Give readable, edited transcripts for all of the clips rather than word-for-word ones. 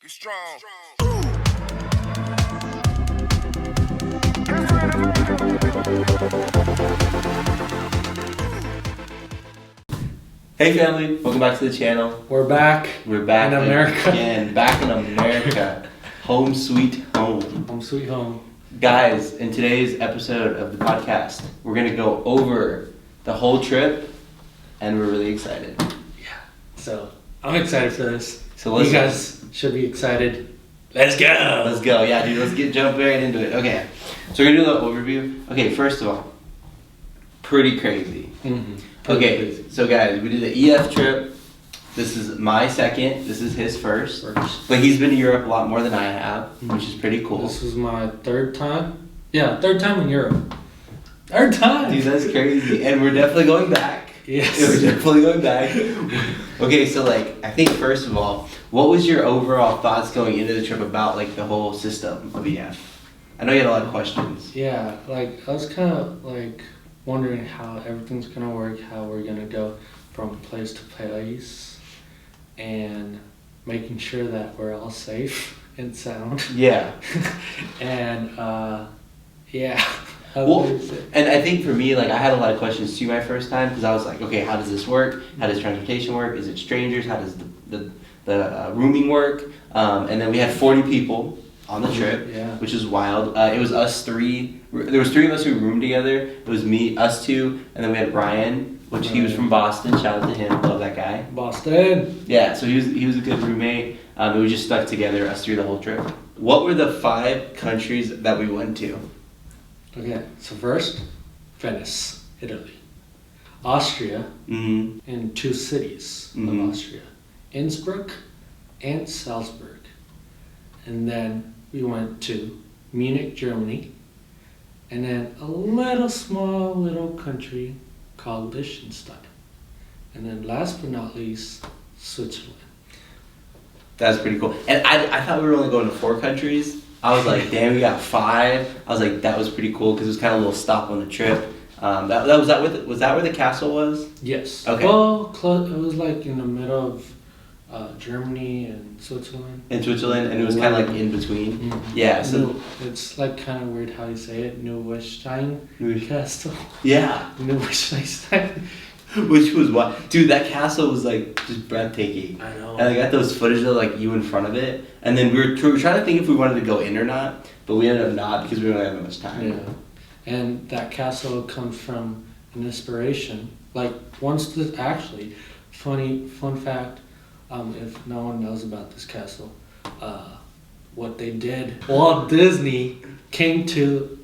Get strong. Hey family, welcome back to the channel. We're back. We're back in America. again, back in America. Home sweet home. Home sweet home. Guys, in today's episode of the podcast, we're gonna go over the whole trip, and we're really excited. Yeah. So I'm excited for this. So you guys should be excited. Let's go. Let's go. Yeah, dude. Let's jump right into it. Okay. So we're gonna do the overview. Okay. First of all, pretty crazy. Mm-hmm. Okay. Crazy. So guys, we did the EF trip. This is my second. This is his first. But he's been to Europe a lot more than I have, which is pretty cool. This is my third time. Yeah, third time in Europe. Third time. Dude, that's crazy. And we're definitely going back. Yes. Yeah, we're definitely going back. Okay, so I think first of all, what was your overall thoughts going into the trip about the whole system of EF? I know you had a lot of questions. Yeah, I was kind of wondering how everything's gonna work, how we're gonna go from place to place, and making sure that we're all safe and sound. Yeah. And yeah. Well, and I think for me, I had a lot of questions too my first time, because I was like, okay, how does this work? How does transportation work? Is it strangers? How does the rooming work? And then we had 40 people on the trip, which is wild. It was us three. There was three of us who roomed together. It was me, us two, and then we had Ryan, which he was from Boston. Shout out to him. Love that guy. Boston. Yeah, so he was a good roommate. And we just stuck together, us three, the whole trip. What were the 5 countries that we went to? Okay, so first, Venice, Italy. Austria, and 2 cities of Austria. Innsbruck and Salzburg. And then we went to Munich, Germany. And then a small little country called Liechtenstein. And then last but not least, Switzerland. That's pretty cool. And I thought we were only going to 4 countries. I was like, damn, we got 5. I was like, that was pretty cool because it was kind of a little stop on the trip. Was that where the castle was? Yes. Okay. Well, it was in the middle of Germany and Switzerland. In Switzerland, and it was kind of in between. Mm-hmm. Yeah. So it's kind of weird how you say it. Neuschwanstein Castle. Yeah. Neuschwanstein. Which was what, dude? That castle was just breathtaking. I know. And I got those footage of you in front of it, and then we were trying to think if we wanted to go in or not, but we ended up not because we don't have that much time. Yeah, and that castle comes from an inspiration. Fun fact, if no one knows about this castle, what they did, Walt Disney came to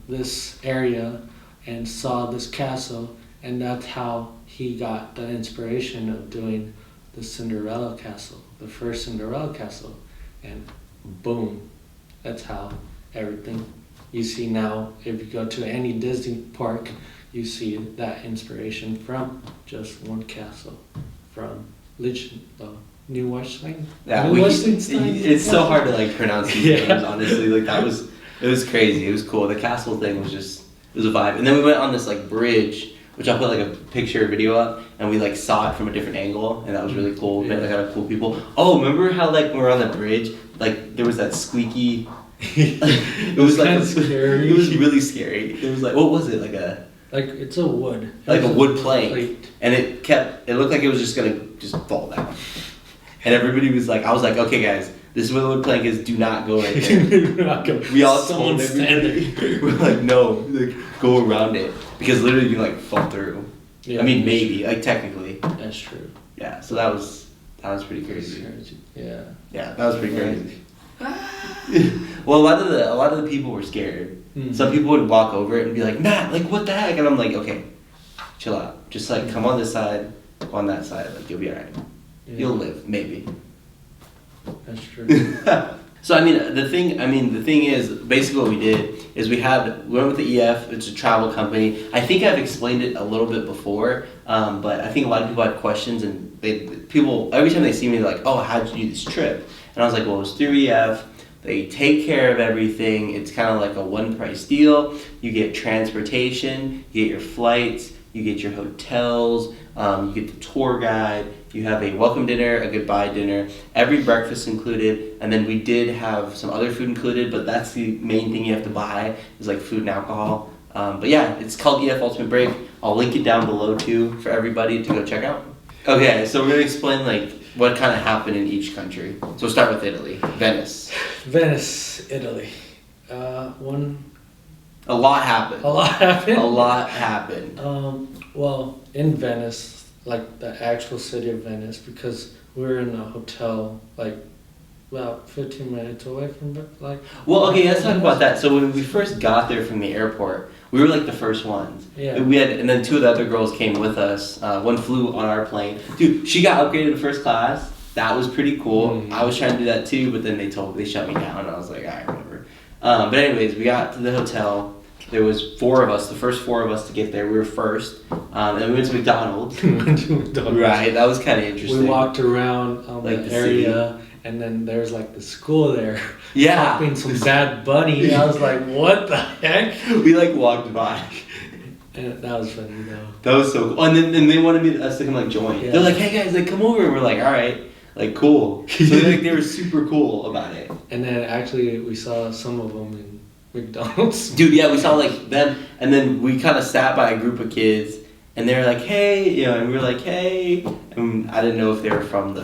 this area and saw this castle. And that's how he got the inspiration of doing the Cinderella castle, the first Cinderella castle. And boom, that's how everything you see now, if you go to any Disney park, you see that inspiration from just one castle, from Neuschwanstein. It's so hard to pronounce these names, honestly. It was crazy. It was cool. The castle thing was it was a vibe. And then we went on this bridge, which I'll put a picture or video up, and we saw it from a different angle, and that was really cool. We met a lot of cool people. Oh, remember how when we were on the bridge, there was that squeaky. It was scary. It was really scary. It was what was it it's a wood. A wood plank, and it looked like it was just gonna fall down. And everybody was I was okay guys, this is where the wood plank is. Do not go right there. We all told everybody. We're no, go around it. Because literally you fall through. Yeah, I mean maybe, technically. That's true. Yeah, so that was pretty crazy. Yeah. Yeah, that was pretty crazy. Well, a lot of the people were scared. Mm-hmm. Some people would walk over it and be like, Matt, what the heck? And I'm okay, chill out. Just come on this side, go on that side, you'll be alright. Yeah. You'll live, maybe. That's true. So the thing is, basically what we did is we went with the EF. It's a travel company. I think I've explained it a little bit before, but I think a lot of people had questions, and people every time they see me, they're like, "Oh, how'd you do this trip?" And I was like, "Well, it was through EF. They take care of everything. It's kind of a one-price deal. You get transportation, you get your flights, you get your hotels, you get the tour guide, You have a welcome dinner, a goodbye dinner, every breakfast included, and then we did have some other food included, but that's the main thing you have to buy is like food and alcohol. But yeah, it's called EF Ultimate Break. I'll link it down below too for everybody to go check out. Okay, so we're gonna explain like what kind of happened in each country. So we'll start with Italy, Venice. Venice, Italy. A lot happened. A lot happened. A lot happened. Well, in Venice, like the actual city of Venice, because we were in a hotel like about 15 minutes away from it. Like. Well, okay, let's talk about that. So when we first got there from the airport, we were like the first ones. Yeah. And then two of the other girls came with us. One flew on our plane. Dude, she got upgraded to first class. That was pretty cool. Mm-hmm. I was trying to do that too, but then they shut me down. And I was like, all right, whatever. But anyways, we got to the hotel. There was four of us, the first four of us to get there. We were first. And we went to McDonald's. Right, that was kind of interesting. We walked around like the area, city. And then there's like the school there. Yeah. Popping some Bad Bunny. I was like, what the heck? We like walked by. And that was funny though. That was so cool. And then they wanted us to come like join. Yeah. They're like, hey guys, like come over. And we're like, all right. Like cool. So they were super cool about it. And then actually we saw some of them in McDonald's. Dude, yeah, we saw like them, and then we kind of sat by a group of kids, and they were like, "Hey," and we were like, "Hey," and I didn't know if they were from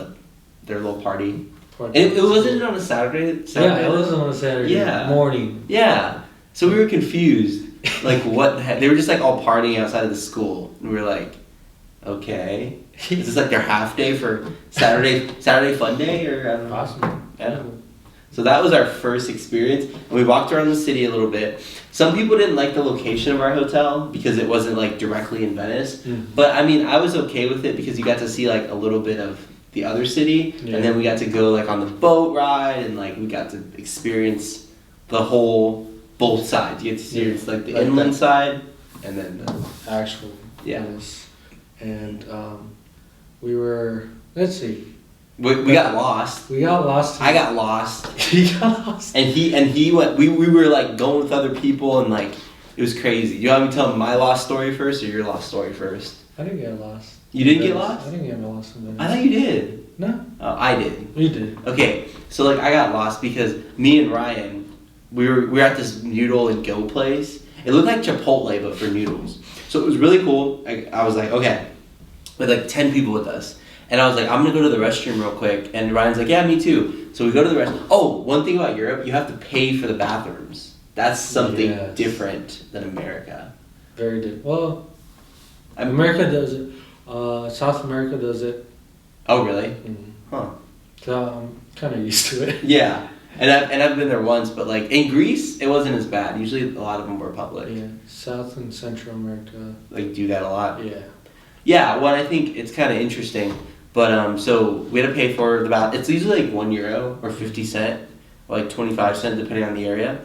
their little party. And it wasn't on a Saturday. Yeah, it was on a Saturday morning. Yeah, so we were confused, like what the heck? They were just like all partying outside of the school, and we were like, "Okay, is this like their half day for Saturday fun day or I don't know?" Possibly. Yeah. So that was our first experience, and we walked around the city a little bit. Some people didn't like the location of our hotel because it wasn't like directly in Venice. Mm. But I mean, I was okay with it because you got to see like a little bit of the other city, and then we got to go like on the boat ride, and like we got to experience the whole both sides. You get to experience like the inland side, and then the actual Venice. And we were, let's see. We got lost. We got lost. I got lost. He got lost. And he went. We were like going with other people, and like it was crazy. Do you want me to tell my lost story first or your lost story first? I didn't get lost. You didn't get lost? I didn't get lost in Venice. I thought you did. No. Oh, I did. You did. Okay, so like I got lost because me and Ryan, we were at this noodle and go place. It looked like Chipotle but for noodles. So it was really cool. I was like, okay, with like 10 people with us. And I was like, I'm going to go to the restroom real quick. And Ryan's like, yeah, me too. So we go to the restroom. Oh, one thing about Europe, you have to pay for the bathrooms. That's something different than America. Very different. Well, America does it. South America does it. Oh, really? Mm-hmm. Huh. So I'm kind of used to it. Yeah. And I've been there once, but like in Greece, it wasn't as bad. Usually a lot of them were public. Yeah, South and Central America. Like do that a lot? Yeah. Yeah, well, I think it's kind of interesting. But so we had to pay for the bath. It's usually like €1 or 50 cents, or like 25 cents depending on the area.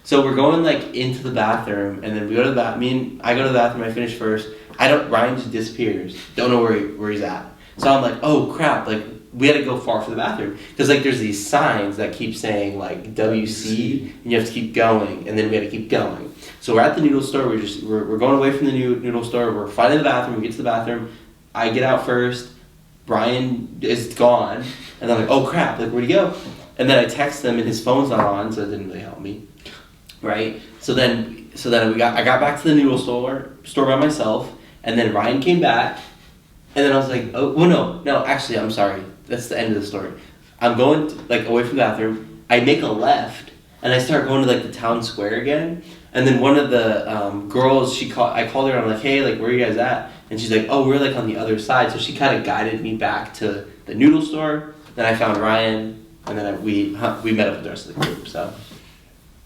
So we're going like into the bathroom, and then we go to the bathroom. I go to the bathroom. I finish first. Ryan just disappears. Don't know where he's at. So I'm like, oh crap! Like we had to go far for the bathroom because like there's these signs that keep saying like WC, and you have to keep going, and then we had to keep going. So we're at the noodle store. We're going away from the noodle store. We're finding the bathroom. We get to the bathroom. I get out first. Brian is gone, and I'm like, oh crap! Like where'd he go? And then I text him, and his phone's not on, so it didn't really help me, right? So then I got back to the noodle store by myself, and then Ryan came back, and then I was like, oh well, no, actually I'm sorry. That's the end of the story. I'm going like away from the bathroom. I make a left, and I start going to like the town square again. And then one of the girls, I called her and I'm like, hey, like where are you guys at? And she's like, oh, we're like on the other side. So she kind of guided me back to the noodle store. Then I found Ryan, and then we met up with the rest of the group. So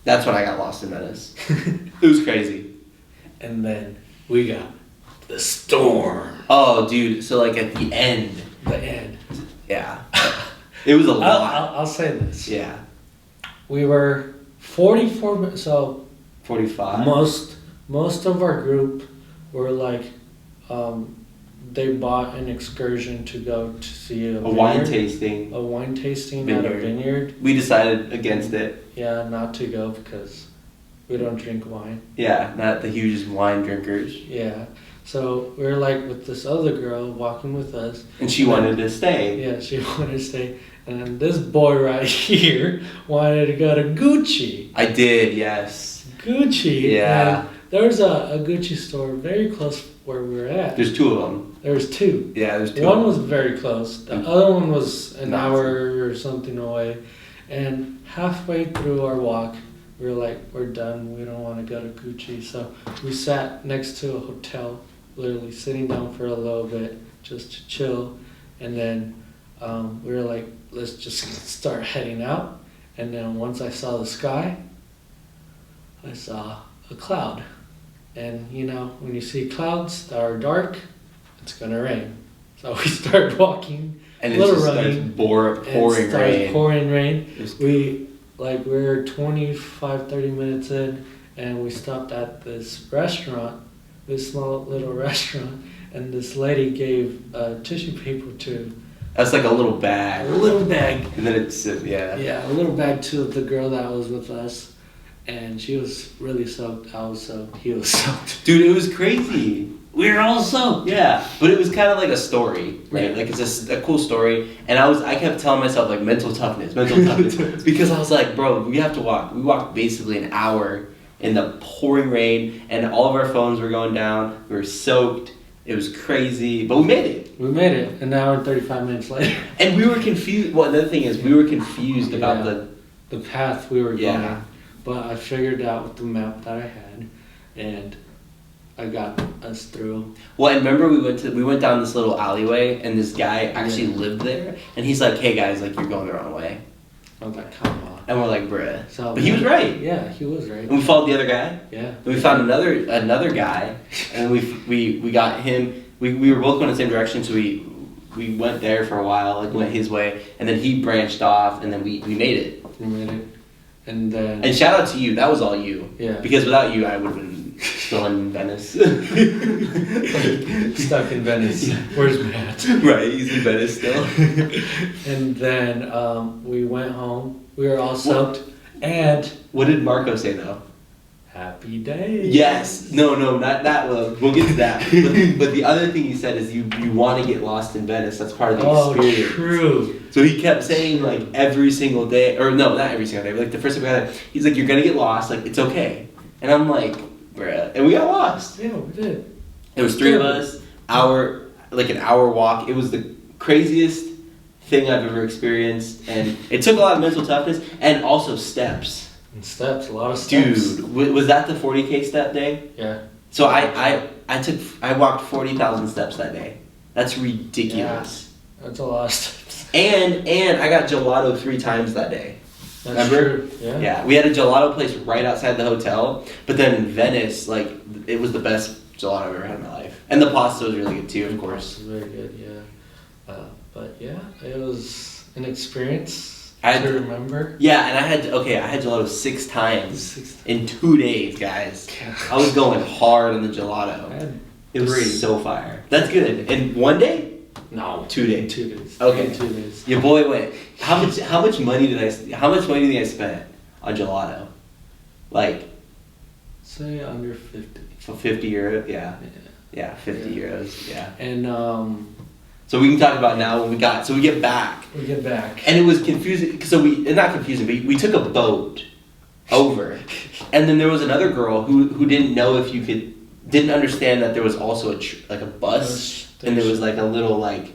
that's when I got lost in Venice. It was crazy. And then we got the storm. Oh, dude. So like at the end. Yeah. It was a lot. I'll say this. Yeah. We were 44 minutes, so 45. Most of our group were like, they bought an excursion to go to see a wine tasting. A wine tasting at a vineyard. We decided against it. Yeah, not to go because we don't drink wine. Yeah, not the hugest wine drinkers. Yeah, So we were like with this other girl walking with us. And she wanted to stay. Yeah, she wanted to stay. And then this boy right here wanted to go to Gucci. I did, yes. Gucci. Yeah. And there was a Gucci store very close where we were at. There's two of them. There was two. Yeah, there's two. One was very close. The other one was an Not hour or something away. And halfway through our walk, we were like, we're done. We don't want to go to Gucci. So we sat next to a hotel, literally sitting down for a little bit just to chill. And then we were like, let's just start heading out. And then once I saw the sky, I saw a cloud. And you know, when you see clouds that are dark, it's gonna rain. So we started walking, and a it little just running, pouring rain. Pouring rain. We were 25, 30 minutes in, and we stopped at this restaurant, this small little restaurant, and this lady gave tissue paper to. That's like a little bag. A little bag. And then it's yeah. Yeah, a little bag to the girl that was with us. And she was really soaked. I was soaked. He was soaked. Dude, it was crazy. We were all soaked. Yeah, but it was kind of like a story, right? Yeah. Like it's a cool story, and I kept telling myself like mental toughness, because I was like, bro, we have to walk. We walked basically an hour in the pouring rain, and all of our phones were going down. We were soaked. It was crazy, but we made it. We made it an hour and 35 minutes later. And we were confused. Well, another thing is we were confused about the path we were going. Yeah. But I figured out with the map that I had, and I got us through. Well, and remember we went down this little alleyway, and this guy actually lived there, and he's like, "Hey guys, like you're going the wrong way." I was like, "Come on!" And we're like, "Bruh," So, but he was right. Yeah, he was right. And we followed the other guy. Yeah. And we found another guy, and we got him. We were both going the same direction, so we went there for a while, like went his way, and then he branched off, and then we made it. We made it. And then... And shout out to you, that was all you. Yeah. Because without you, I would have been still in Venice. Stuck in Venice. Where's Matt? Right, he's in Venice still. And then we went home. We were all soaked. And... What did Marco say though? Happy days. Yes. No, not that. We'll get to that. But the other thing he said is you want to get lost in Venice. That's part of the experience. Oh, true. So he kept saying like every single day, or no, not every single day, but like the first time we got there, he's like, you're going to get lost. Like, it's okay. And I'm like, bruh. And we got lost. Yeah, we did. There was three of us, an hour walk. It was the craziest thing I've ever experienced. And it took a lot of mental toughness and also steps. And steps, a lot of steps. Dude, was that the 40K step day? Yeah. So I walked 40,000 steps that day. That's ridiculous. Yeah, that's a lot of steps. And I got gelato 3 times that day. That's Remember? True. Yeah. Yeah, we had a gelato place right outside the hotel, but then in Venice, like it was the best gelato I've ever had in my life. And the pasta was really good too, of course. It was very good, yeah. But yeah, it was an experience. I to remember. Yeah, and I had gelato 6 times in 2 days, guys. I was going hard on the gelato. It was so fire. That's good. In 1 day? No, 2 days. 2 days. Okay. 2 days. Your boy went. How much money do you think I spent on gelato? Like, say under 50. for 50 euros? Yeah, 50 euros. Yeah. And so we can talk about now when we get back. We get back. And it was confusing. So not confusing, but we took a boat over, and then there was another girl who didn't know if you didn't understand that there was also a bus, and there was like a little like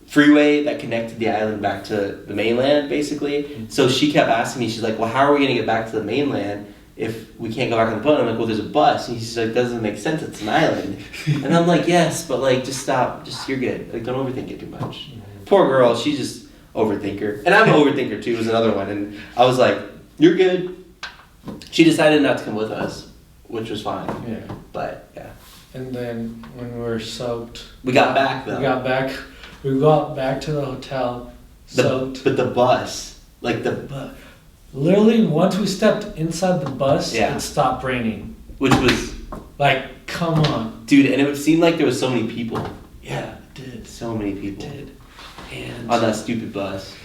freeway that connected the island back to the mainland, basically. Mm-hmm. So she kept asking me, she's like, well, how are we gonna get back to the mainland if we can't go back on the boat? I'm like, well, there's a bus. And she's like, doesn't make sense, it's an island. And I'm like, yes, but like, just stop, you're good. Like, don't overthink it too much. Mm-hmm. Poor girl, she's just overthinker. And I'm an overthinker too, was another one. And I was like, you're good. She decided not to come with us, which was fine. Yeah. But, yeah. And then when we were soaked... We got back, though. We got back to the hotel, soaked. But the bus, literally, once we stepped inside the bus, yeah. It stopped raining. Which was... Like, come on. Dude, and it would seem like there was so many people. Yeah, it did. So many people. It did. And on that stupid bus.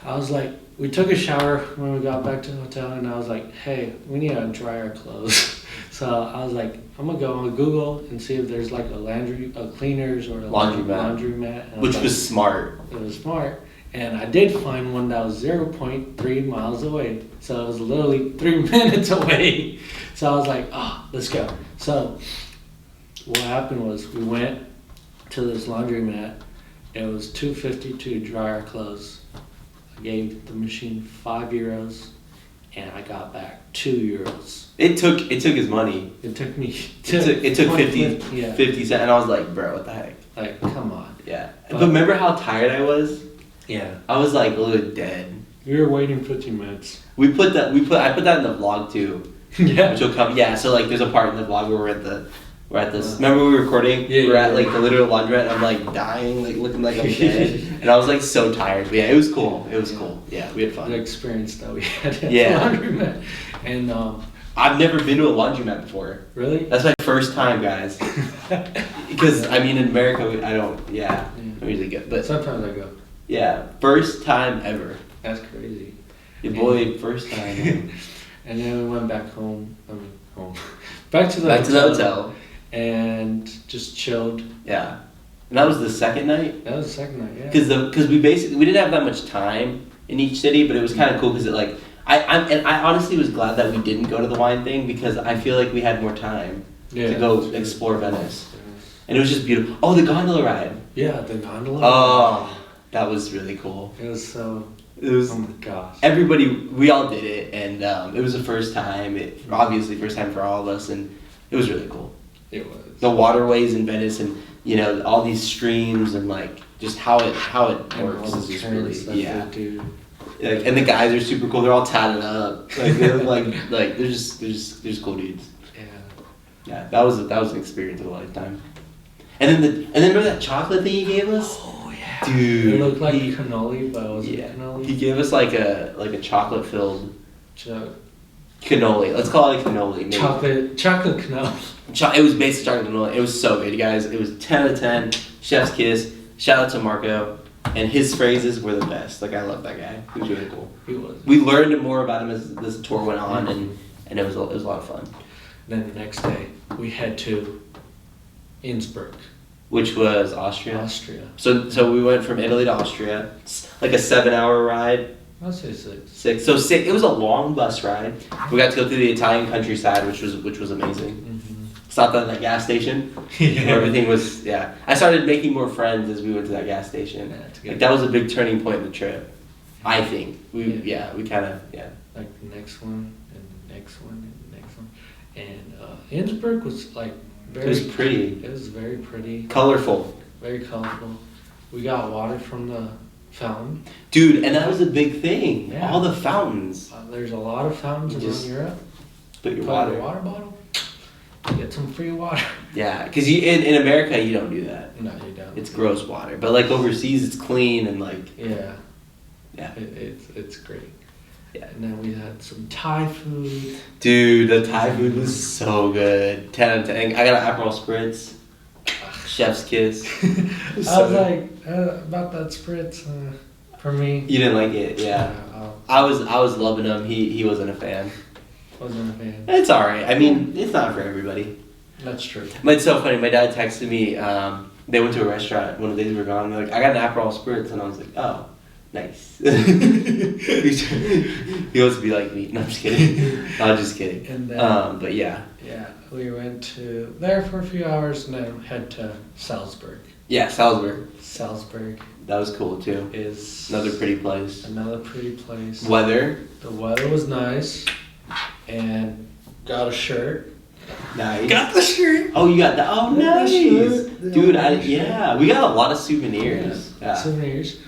I was like, we took a shower when we got back to the hotel, and I was like, hey, we need to dry our clothes. So I was like, I'm gonna go on Google and see if there's like a cleaners or a laundromat. Which was smart. It was smart. And I did find one that was 0.3 miles away. So it was literally 3 minutes away. So I was like, let's go. So what happened was we went to this laundromat. It was $2.50 to dry our clothes. I gave the machine €5 and I got back €2. It took his money. It took me it took 50 cents, and I was like, bro, what the heck? Like, come on. Yeah. But remember how tired I was? Yeah. I was like literally dead. We were waiting 15 minutes. I put that in the vlog too. Yeah. Which will come. Yeah. So like, there's a part in the vlog where we're at this. Remember we were recording? Yeah. We're at like the literal laundrette. And I'm like dying, like looking like I'm dead, and I was like so tired. But yeah, it was cool. It was cool. Yeah, we had fun. The experience that we had at the laundromat, and I've never been to a laundromat before. Really? That's my first time, guys. Because I mean, in America, I don't. Yeah, I usually go, but sometimes I go. Yeah, first time ever. That's crazy. Your boy, first time. And then we went back home. Back to the hotel. And just chilled. Yeah. And that was the second night? That was the second night, yeah. Because we didn't have that much time in each city, but it was kind of cool because it like, I honestly was glad that we didn't go to the wine thing because I feel like we had more time to go explore Venice. And it was just beautiful. Oh, the gondola ride. Yeah, the gondola. Oh, that was really cool. It was so... oh my gosh. We all did it, and it was the first time, obviously first time for all of us, and it was really cool. It was. The waterways in Venice and, all these streams and like, just how it works is just really, Like, and the guys are super cool, they're all tatted up, like, they look like, they're just cool dudes. Yeah, that was an experience of a lifetime. And then remember that chocolate thing he gave us? Oh yeah, dude. It looked like cannoli, but it wasn't cannoli. He gave us like a chocolate filled cannoli. Let's call it a cannoli. Maybe. Chocolate cannoli. It was based on chocolate cannoli. It was so good, guys. It was 10 out of 10. Chef's kiss. Shout out to Marco. And his phrases were the best. Like, I love that guy. He was really cool. He was. We learned more about him as this tour went on, and it was a lot of fun. Then the next day, we head to Innsbruck. Which was Austria? Austria. So we went from Italy to Austria. It's like a 7-hour ride. I'll say 6. 6. So 6. It was a long bus ride. We got to go through the Italian countryside, which was amazing. Mm-hmm. Stopped at that gas station. Where everything was, I started making more friends as we went to that gas station. Like, that was a big turning point in the trip. I think. We kind of. Like the next one, and the next one, and the next one. And Innsbruck was like very... It was pretty. It was very pretty. Colorful. Very colorful. We got water from the fountain. Dude, and that was a big thing. Yeah. All the fountains. There's a lot of fountains around Europe. Put your water bottle. Get some free water. Yeah, because in America you don't do that. No, you don't. It's gross water, but like overseas it's clean and like. Yeah. It's great. Yeah, and then we had some Thai food. Dude, the Thai food was so good. 10 out of 10. I got an Aperol Spritz. Chef's kiss. I was like, about that Spritz, for me. You didn't like it, yeah. I was loving him. He wasn't a fan. Wasn't a fan. It's alright. I mean, it's not for everybody. That's true. But it's so funny. My dad texted me. They went to a restaurant one of the days we were gone. They're like, I got an Aperol Spritz. And I was like, oh. Nice. He wants to be like me. No, I'm just kidding. I'm just kidding. And then, but yeah. Yeah, we went to there for a few hours and then head to Salzburg. Yeah, Salzburg. Salzburg. That was cool too. Is another pretty place. Another pretty place. Weather. The weather was nice, and got a shirt. Nice. Got the shirt. Oh, you got that? Oh, nice. Dude, we got a lot of souvenirs. Yeah. Souvenirs.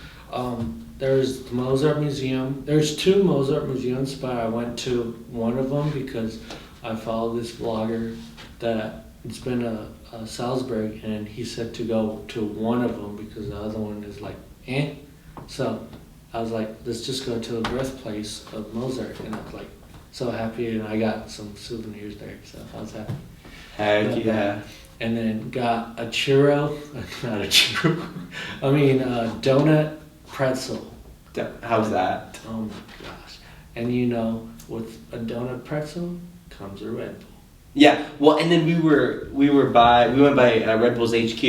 There's the Mozart Museum. There's 2 Mozart museums, but I went to one of them because I follow this vlogger that it's been a Salzburg, and he said to go to one of them because the other one is like, eh. So I was like, let's just go to the birthplace of Mozart, and I was like so happy, and I got some souvenirs there, so I was happy. Heck yeah. And then got a churro, not a churro, I mean a donut pretzel. How's that? Oh my gosh. And with a donut pretzel comes a Red Bull. Yeah. Well, and then we went by Red Bull's HQ.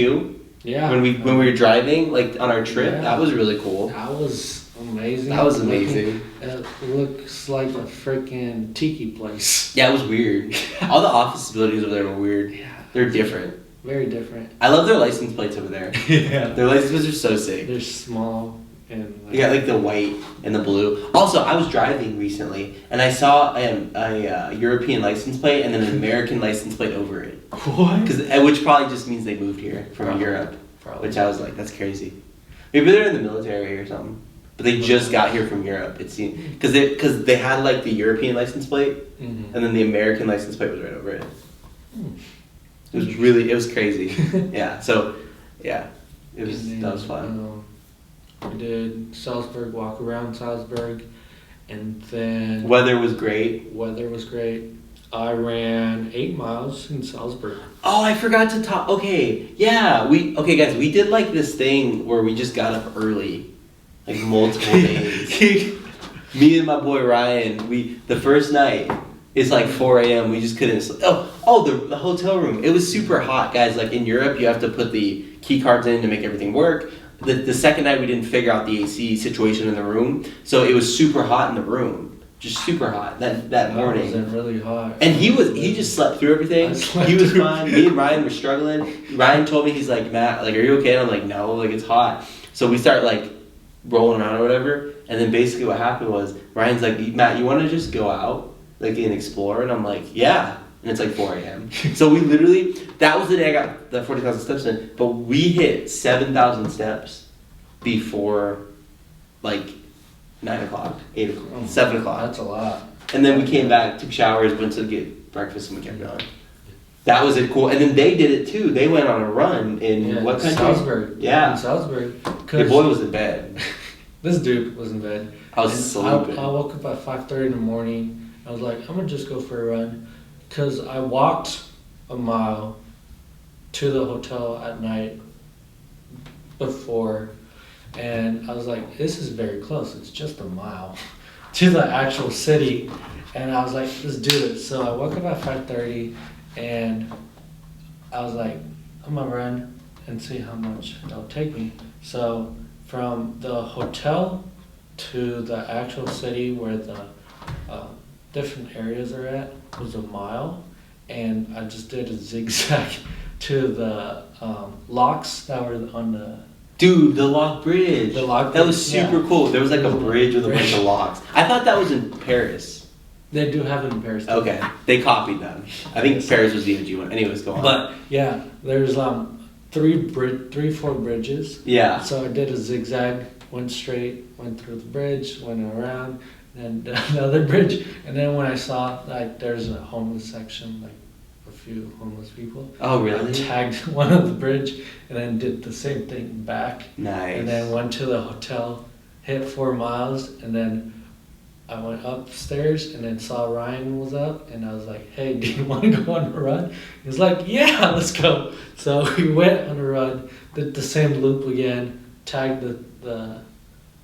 Yeah. When we were driving, like on our trip, that was really cool. That was amazing. That was amazing. It looks like a freaking tiki place. Yeah, it was weird. All the office buildings over there were weird. Yeah. They're different. Very different. I love their license plates over there. Yeah. Their license plates are so sick. They're small and. You got like the white and the blue. Also, I was driving recently and I saw a European license plate and then an American license plate over it. What? Which probably just means they moved here from Europe. Probably. Which I was like, that's crazy. Maybe they're in the military or something. But they just got here from Europe. It seemed because they had like the European license plate, and then the American license plate was right over it. It was crazy. Yeah. So, yeah, that was fun. We did Salzburg, walk around Salzburg, and then Weather was great. I ran 8 miles in Salzburg. Oh, I forgot to talk. Okay, yeah, guys, we did like this thing where we just got up early, like multiple days. Me and my boy Ryan, the first night, it's like 4 a.m. We just couldn't sleep. The hotel room. It was super hot, guys. Like in Europe, you have to put the key cards in to make everything work. The second night, we didn't figure out the AC situation in the room, so it was super hot in the room. Just super hot that morning. It was really hot. And he just slept through everything. He was fine. Me and Ryan were struggling. Ryan told me, he's like, Matt, like, are you okay? And I'm like, no, like it's hot. So we start like rolling around or whatever. And then basically what happened was Ryan's like, Matt, you want to just go out like and explore? And I'm like, yeah. And it's like 4 a.m. So we literally, that was the day I got the 40,000 steps in. But we hit 7,000 steps before like 9 o'clock, 8 o'clock, 7 o'clock. That's a lot. And then we came back, took showers, went to get breakfast, and we kept going. That was cool. And then they did it too. They went on a run in what country? Salzburg. Yeah. In Salzburg. The boy was in bed. This dude was in bed. I was sleeping. I woke up at 5:30 in the morning. I was like, I'm going to just go for a run. Because I walked a mile to the hotel at night before. And I was like, this is very close. It's just a mile to the actual city. And I was like, let's do it. So I woke up at 5:30 and I was like, I'm going to run and see how much it'll take me. So from the hotel to the actual city where the different areas are at was a mile. And I just did a zigzag to the locks that were on the... Dude, the lock bridge. That was super cool. There was like a bridge with a bunch of locks. I thought that was in Paris. They do have it in Paris too. Okay, they copied them. I think Paris was the OG one. Anyways, go on. But yeah, there's 4 bridges. Yeah. So I did a zigzag, went straight, went through the bridge, went around, and another bridge. And then when I saw like there's a homeless section, like a few homeless people. Oh really? I tagged one of the bridge and then did the same thing back. Nice. And then went to the hotel, hit 4 miles, and then I went upstairs and then saw Ryan was up, and I was like, hey, do you want to go on a run? He was like, yeah, let's go. So we went on a run, did the same loop again, tagged the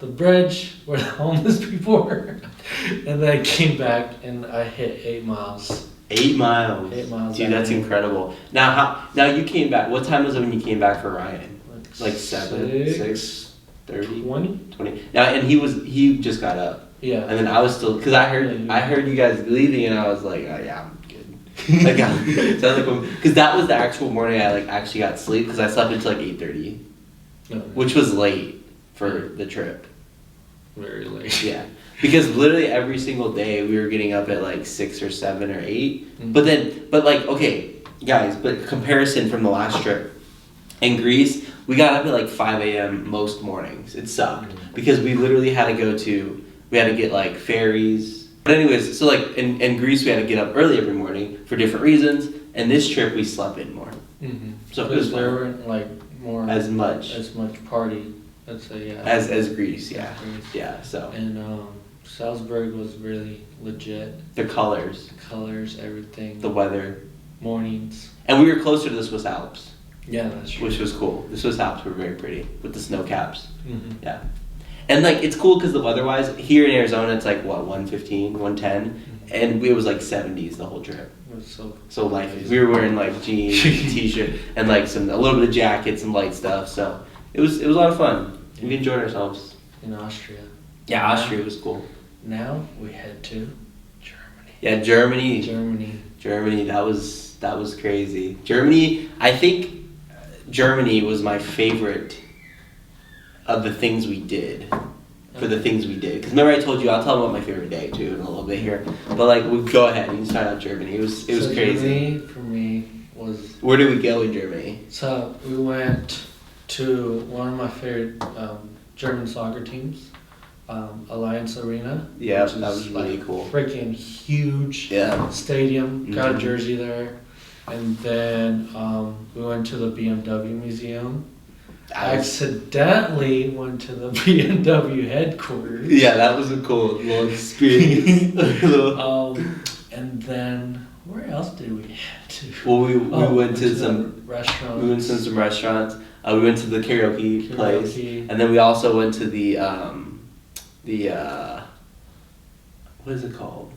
bridge where the homeless people were, and then I came back and I hit 8 miles. 8 miles. 8 miles. Dude, that's incredible. Now you came back. What time was it when you came back for Ryan? Like 6:30? 20. Now, and he just got up. Yeah. And then I was still, because I heard you guys leaving, and I was like, oh yeah, I'm good. Because that was the actual morning I like actually got sleep, because I slept until like 8:30, which was late for the trip. Very late. Yeah. Because literally every single day we were getting up at like 6 or 7 or 8. Mm-hmm. But okay, guys, but comparison from the last trip. In Greece, we got up at like 5 a.m. most mornings. It sucked. Because we literally had to get like ferries. But anyways, so like in Greece we had to get up early every morning for different reasons. And this trip we slept in more. Mm-hmm. So it was there weren't like more as much party. Let's say yeah. As Greece, yeah. Greece. Yeah, so. And Salzburg was really legit. The colors, everything. the weather, mornings. and we were closer to the Swiss Alps. Yeah, that's true. Which was cool. The Swiss Alps were very pretty with the snow caps. Mm-hmm. Yeah, and like it's cool because the weather-wise here in Arizona it's like what 115, 110, and it was like 70s the whole trip. It was so So like we were wearing like jeans, t-shirt, and like a little bit of jacket, some light stuff. So it was a lot of fun. We enjoyed ourselves. in Austria. Yeah, Austria was cool. Now we head to Germany. Yeah, Germany. That was crazy. Germany. I think Germany was my favorite of the things we did. For the things we did, because remember I told you I'll tell them about my favorite day too in a little bit here. But like, go ahead. You can start out Germany. It was crazy. Germany for me was. Where did we go in Germany? So we went to one of my favorite German soccer teams, Alliance Arena. Yeah, that was really cool. Freaking huge stadium. Got a jersey there, and then we went to the BMW museum. I accidentally went to the BMW headquarters. Yeah, that was a cool little experience. And then where else did we head to? Well, we went to some restaurants. We went to some restaurants. We went to the karaoke place, and then we also went to the what is it called?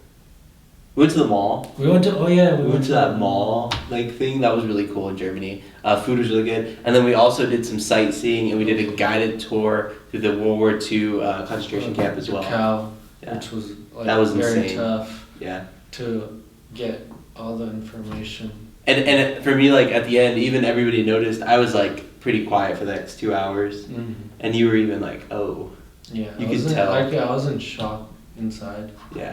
We went to the mall. We went to we went to that mall like thing. That was really cool in Germany. Food was really good, and then we also did some sightseeing, and we did a guided tour through the World War II concentration camp as well. Which was like that was very insane. tough. Yeah. To get all the information. And for me, like at the end, even everybody noticed I was like pretty quiet for the next 2 hours, and you were even like, oh. Yeah. You could tell. I was in shock inside. Yeah.